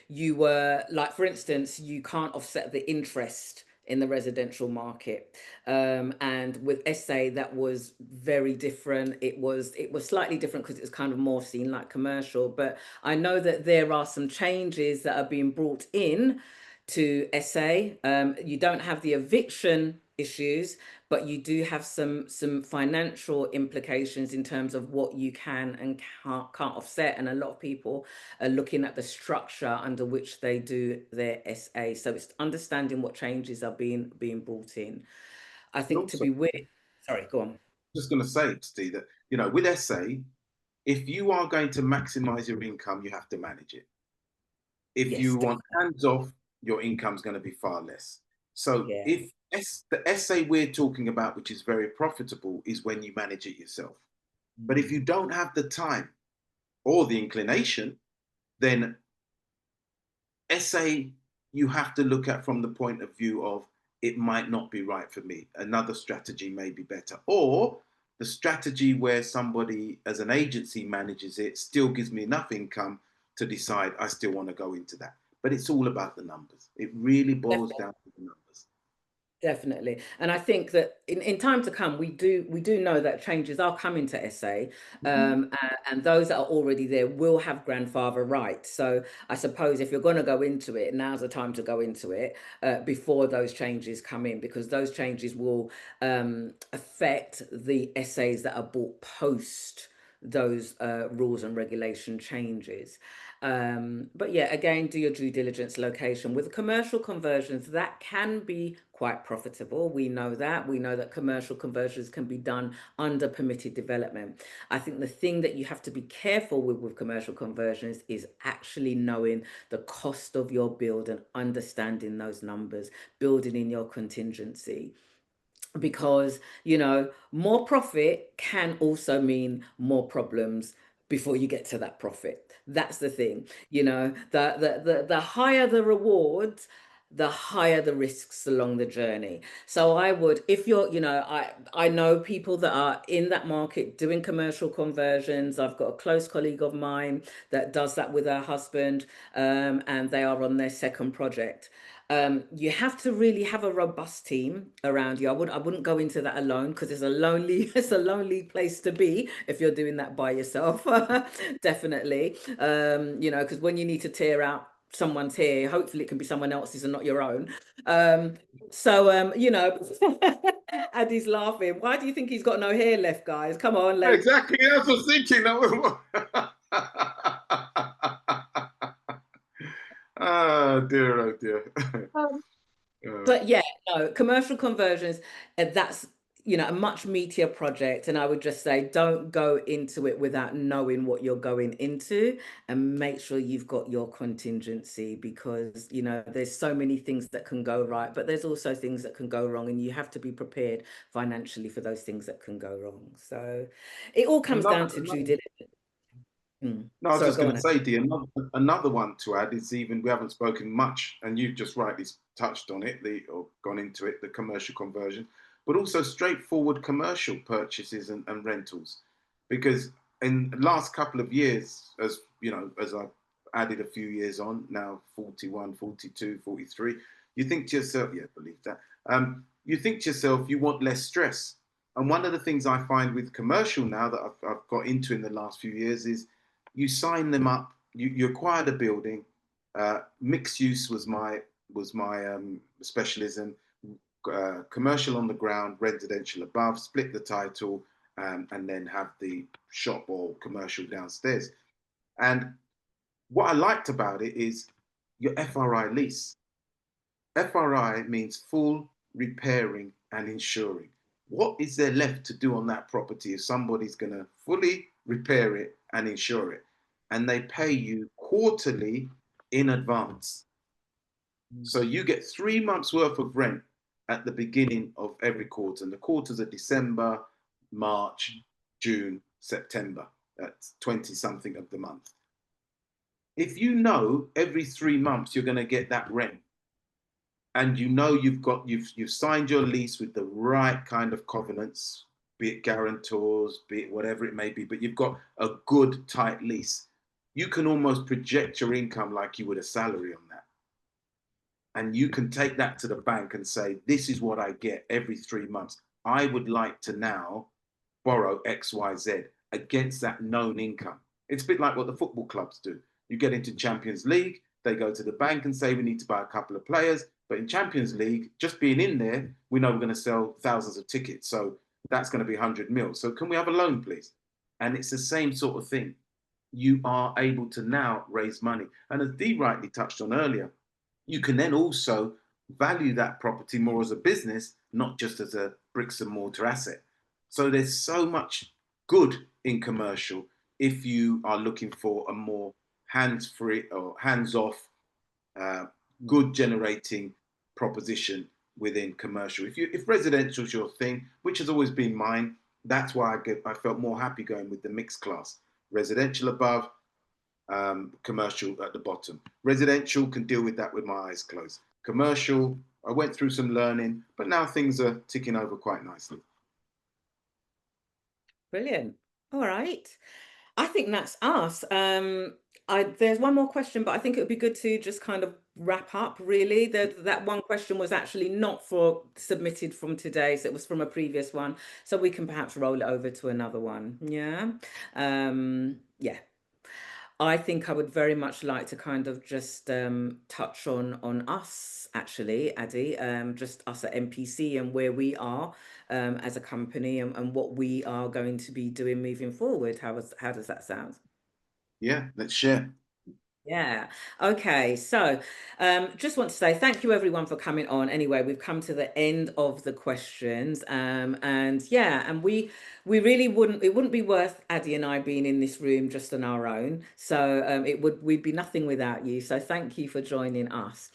you were like, for instance, you can't offset the interest in the residential market. And with SA, that was very different. It was slightly different because it was kind of more seen like commercial. But I know that there are some changes that are being brought in to SA. You don't have the eviction issues, but you do have some financial implications in terms of what you can and can't offset. And a lot of people are looking at the structure under which they do their SA. So it's understanding what changes are being brought in. I think to Also, be with, sorry, go on. just going to say, Steve, that with SA, if you are going to maximize your income, you have to manage it. If Yes, you want hands off, your income's going to be far less. So yeah, if the SA we're talking about, which is very profitable, is when you manage it yourself. But if you don't have the time or the inclination, then SA you have to look at from the point of view of it might not be right for me. Another strategy may be better. Or the strategy where somebody as an agency manages it still gives me enough income to decide I still want to go into that. But it's all about the numbers. It really boils down to the numbers. definitely. And I think that in time to come, we do know that changes are coming to SA, and those that are already there will have grandfather rights. So I suppose if you're going to go into it, now's the time to go into it before those changes come in, because those changes will affect the SAs that are bought post those rules and regulation changes. But yeah, again, do your due diligence. Location with commercial conversions, that can be quite profitable. We know that commercial conversions can be done under permitted development. I think the thing that you have to be careful with commercial conversions is actually knowing the cost of your build and understanding those numbers, building in your contingency, because more profit can also mean more problems before you get to that profit. That's the thing. The higher the rewards, the higher the risks along the journey. So I would, if you're, I know people that are in that market doing commercial conversions. I've got a close colleague of mine that does that with her husband, and they are on their second project. You have to really have a robust team around you. I wouldn't go into that alone, because it's a lonely place to be if you're doing that by yourself. Definitely. Because when you need to tear out someone's hair, hopefully it can be someone else's and not your own. Addy's laughing. Why do you think he's got no hair left, guys? Come on, like, Exactly, that's what I was thinking. Oh dear, oh dear. but yeah, no, commercial conversions, that's you know, a much meatier project. And I would just say, don't go into it without knowing what you're going into, and make sure you've got your contingency, because, you know, there's so many things that can go right, but there's also things that can go wrong, and you have to be prepared financially for those things that can go wrong. So it all comes down to due diligence. No, I was Sorry, just go going on. to say, Dee, another one to add is, even we haven't spoken much, and you've just rightly touched on it, or gone into it, the commercial conversion, but also straightforward commercial purchases and rentals. Because in the last couple of years, as you know, as I've added a few years on, now 41, 42, 43, you think to yourself, yeah, believe that. You think to yourself, you want less stress. And one of the things I find with commercial now that I've got into in the last few years is, you sign them up, you acquire the building. Mixed use was my specialism. Commercial on the ground, residential above, split the title, and then have the shop or commercial downstairs. And what I liked about it is your FRI lease. FRI means full repairing and insuring. What is there left to do on that property if somebody's going to fully repair it and insure it? And they pay you quarterly in advance. So you get 3 months worth of rent at the beginning of every quarter. And the quarters are December, March, June, September. That's 20 something of the month. If you know every 3 months you're going to get that rent, and you know you've signed your lease with the right kind of covenants, be it guarantors, be it whatever it may be, but you've got a good tight lease, you can almost project your income like you would a salary on that. And you can take that to the bank and say, this is what I get every 3 months. I would like to now borrow XYZ against that known income. It's a bit like what the football clubs do. You get into Champions League, they go to the bank and say, we need to buy a couple of players. But in Champions League, just being in there, we know we're going to sell thousands of tickets. So that's going to be 100 mil. So can we have a loan, please? And it's the same sort of thing. You are able to now raise money. And as Dee rightly touched on earlier, you can then also value that property more as a business, not just as a bricks and mortar asset. So there's so much good in commercial if you are looking for a more hands-free or hands-off, good generating proposition within commercial. If residential is your thing, which has always been mine, that's why I felt more happy going with the mixed class. Residential above, commercial at the bottom. Residential can deal with that with my eyes closed. Commercial, I went through some learning, but now things are ticking over quite nicely. Brilliant. All right. I think that's us. There's one more question, but I think it would be good to just kind of wrap up, really. That one question was actually not submitted from today, so it was from a previous one. So we can perhaps roll it over to another one. Yeah. Yeah. I think I would very much like to kind of just touch on us, actually, Addy, just us at MPC and where we are as a company, and what we are going to be doing moving forward. How does that sound? Yeah, let's share. Yeah. Okay. So, just want to say thank you everyone for coming on. Anyway, we've come to the end of the questions. And yeah, and we really it wouldn't be worth Addy and I being in this room just on our own. So, we'd be nothing without you. So thank you for joining us.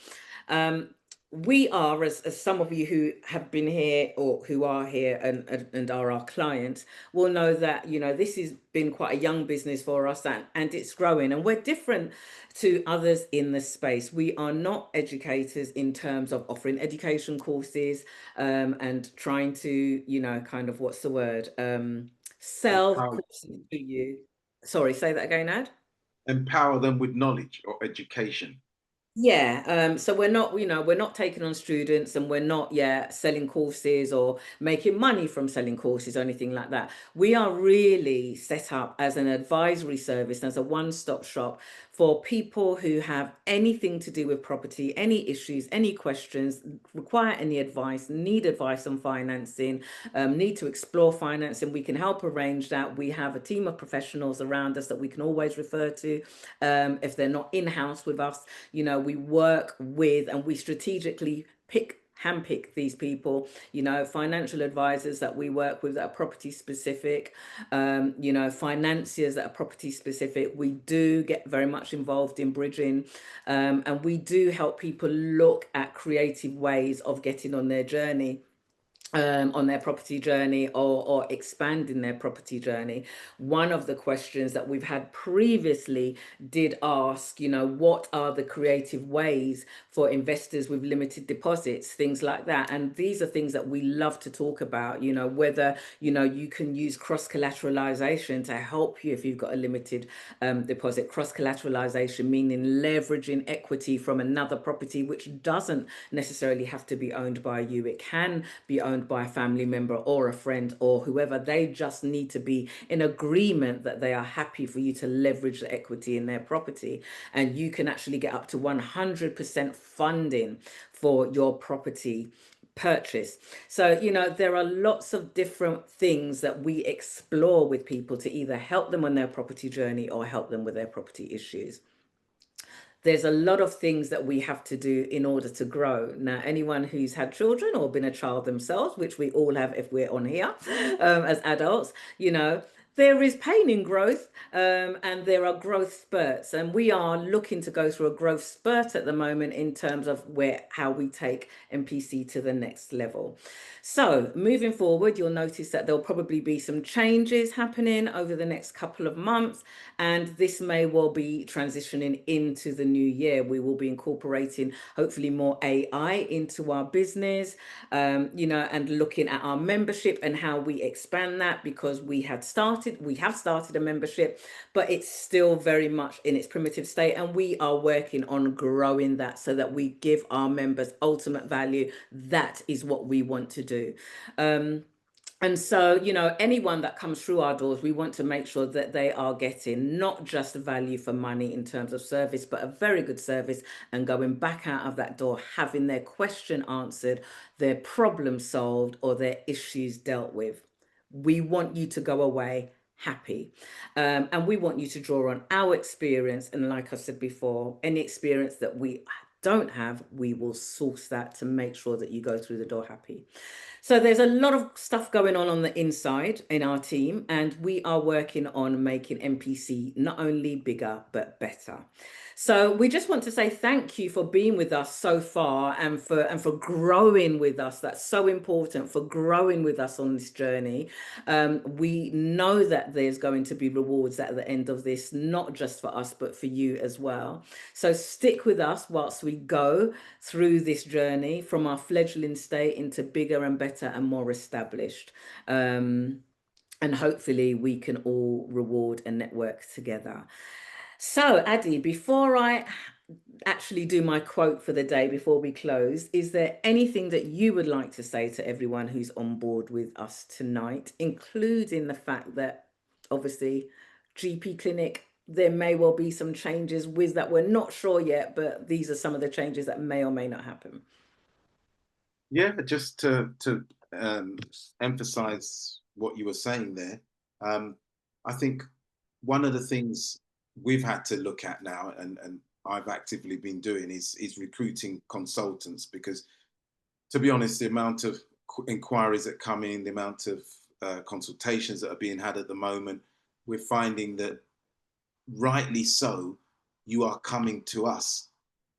We are, as some of you who have been here or who are here and are our clients will know, that, you know, this has been quite a young business for us, and it's growing, and we're different to others in the space. We are not educators in terms of offering education courses and trying to, you know, kind of, what's the word, sell courses to you. Sorry, say that again, Ad. Empower them with knowledge or education. Yeah, so we're not, you know, we're not taking on students, and we're not, selling courses or making money from selling courses or anything like that. We are really set up as an advisory service, as a one-stop shop for people who have anything to do with property, any issues, any questions, require any advice, need advice on financing, need to explore financing. We can help arrange that. We have a team of professionals around us that we can always refer to if they're not in-house with us. You know, we work with, and we strategically pick handpick these people, you know, financial advisors that we work with that are property specific, you know, financiers that are property specific. We do get very much involved in bridging, and we do help people look at creative ways of getting on their journey, on their property journey, or expanding their property journey. One of the questions that we've had previously did ask, you know, what are the creative ways for investors with limited deposits, things like that. And these are things that we love to talk about, you know, whether, you know, you can use cross collateralization to help you if you've got a limited deposit. Cross collateralization meaning leveraging equity from another property, which doesn't necessarily have to be owned by you. It can be owned by a family member or a friend or whoever. They just need to be in agreement that they are happy for you to leverage the equity in their property, and you can actually get up to 100% funding for your property purchase. So, you know, there are lots of different things that we explore with people to either help them on their property journey or help them with their property issues. There's a lot of things that we have to do in order to grow. Now, anyone who's had children or been a child themselves, which we all have if we're on here as adults, you know, there is pain in growth, and there are growth spurts, and we are looking to go through a growth spurt at the moment in terms of how we take MPC to the next level. So moving forward, you'll notice that there'll probably be some changes happening over the next couple of months, and this may well be transitioning into the new year. We will be incorporating hopefully more AI into our business, you know, and looking at our membership and how we expand that, because we have started a membership, but it's still very much in its primitive state, and we are working on growing that so that we give our members ultimate value. That is what we want to do. And so, you know, anyone that comes through our doors, we want to make sure that they are getting not just value for money in terms of service, but a very good service, and going back out of that door, having their question answered, their problem solved, or their issues dealt with. We want you to go away happy. And we want you to draw on our experience. And like I said before, any experience that we don't have, we will source that to make sure that you go through the door happy. So there's a lot of stuff going on the inside in our team, and we are working on making MPC not only bigger, but better. So we just want to say thank you for being with us so far, and for growing with us. That's so important, for growing with us on this journey. We know that there's going to be rewards at the end of this, not just for us, but for you as well. So stick with us whilst we go through this journey from our fledgling state into bigger and better and more established. And hopefully we can all reward and network together. So, Addy, before I actually do my quote for the day, before we close, is there anything that you would like to say to everyone who's on board with us tonight, including the fact that obviously GP clinic, there may well be some changes with that? We're not sure yet, but these are some of the changes that may or may not happen. Yeah, just to emphasize what you were saying there, I think one of the things we've had to look at now, and I've actively been doing, is recruiting consultants, because to be honest, the amount of inquiries that come in, the amount of consultations that are being had at the moment, we're finding that, rightly so, you are coming to us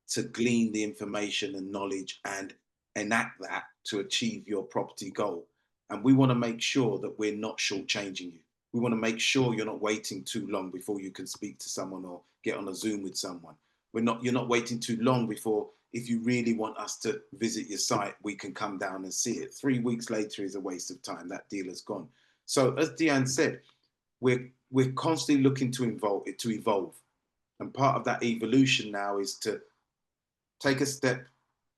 to glean the information and knowledge and enact that to achieve your property goal. And we want to make sure that we're not shortchanging you. We want to make sure you're not waiting too long before you can speak to someone or get on a Zoom with someone. You're not waiting too long before, if you really want us to visit your site, we can come down and see it. 3 weeks later is a waste of time. That deal is gone. So as Deanne said, we're constantly looking to evolve. And part of that evolution now is to take a step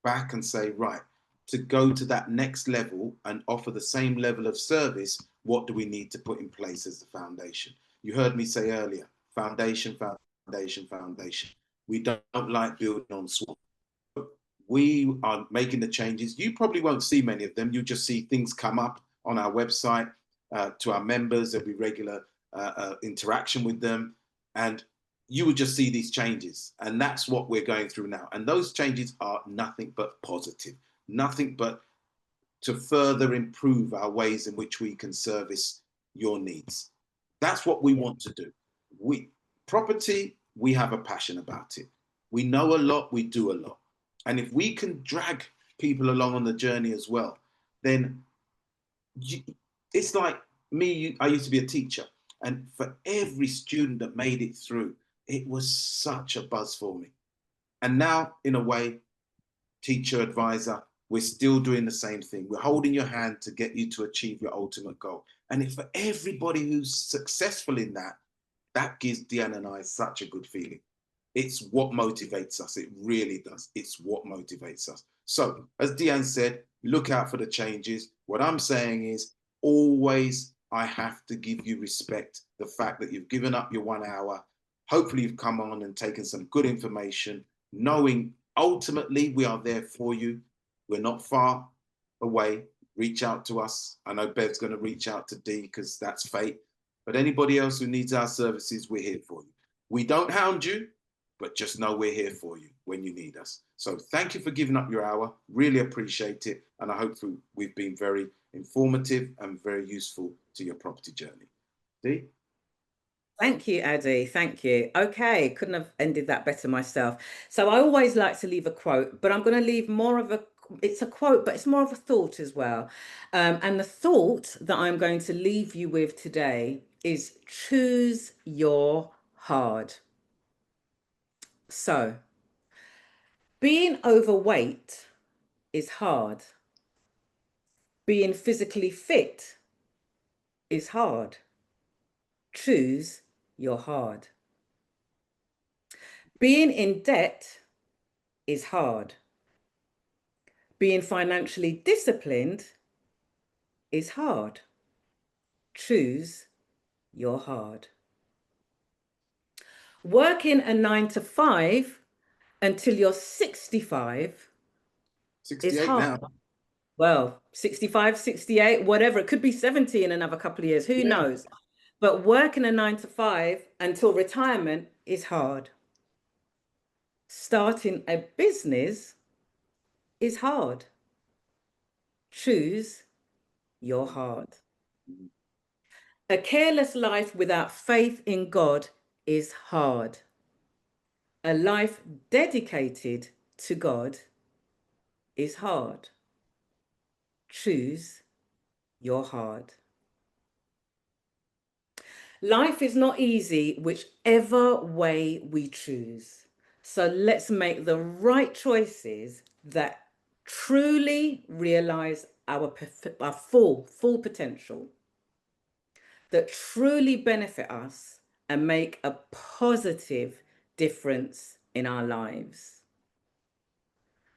back and say, right, to go to that next level and offer the same level of service, what do we need to put in place as the foundation? You heard me say earlier, foundation, foundation, foundation. We don't like building on swamp. We are making the changes. You probably won't see many of them. You'll just see things come up on our website to our members. There'll be regular interaction with them. And you will just see these changes. And that's what we're going through now. And those changes are nothing but positive. nothing but to further improve our ways in which we can service your needs. That's what we want to do. Property, we have a passion about it. We know a lot, we do a lot. And if we can drag people along on the journey as well, then it's like me, I used to be a teacher, and for every student that made it through, it was such a buzz for me. And now, in a way, teacher, advisor, we're still doing the same thing. We're holding your hand to get you to achieve your ultimate goal. And if for everybody who's successful in that, that gives Deanne and I such a good feeling. It's what motivates us. It really does. It's what motivates us. So, as Deanne said, look out for the changes. What I'm saying is, always, I have to give you respect. The fact that you've given up your 1 hour. Hopefully, you've come on and taken some good information, knowing ultimately we are there for you. We're not far away. Reach out to us. I know Bev's going to reach out to Dee because that's fate. But anybody else who needs our services, we're here for you. We don't hound you, but just know we're here for you when you need us. So thank you for giving up your hour. Really appreciate it. And I hope we've been very informative and very useful to your property journey. Dee? Thank you, Addy. Thank you. Okay, couldn't have ended that better myself. So I always like to leave a quote, but I'm going to leave more of it's a quote, but it's more of a thought as well. And the thought that I'm going to leave you with today is choose your hard. So being overweight is hard. Being physically fit is hard. Choose your hard. Being in debt is hard. Being financially disciplined is hard. Choose your hard. Working a 9 to 5 until you're 65 is hard. Now. Well, 65, 68, whatever. It could be 70 in another couple of years. Who knows? But working a 9 to 5 until retirement is hard. Starting a business is hard. Choose your hard. A careless life without faith in God is hard. A life dedicated to God is hard. Choose your hard. Life is not easy whichever way we choose. So let's make the right choices that truly realize our full potential, that truly benefit us and make a positive difference in our lives.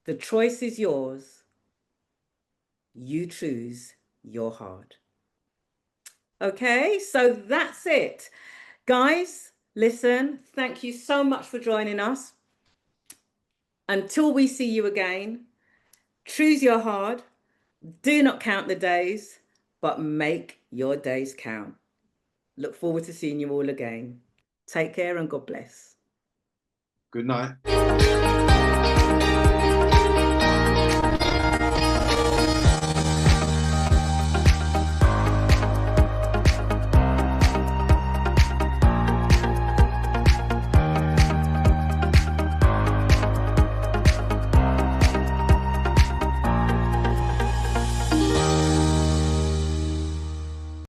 The choice is yours. You choose your hard. Okay, so that's it. Guys, listen, thank you so much for joining us. Until we see you again, choose your hard. Do not count the days, but make your days count. Look forward to seeing you all again. Take care and God bless. Good night.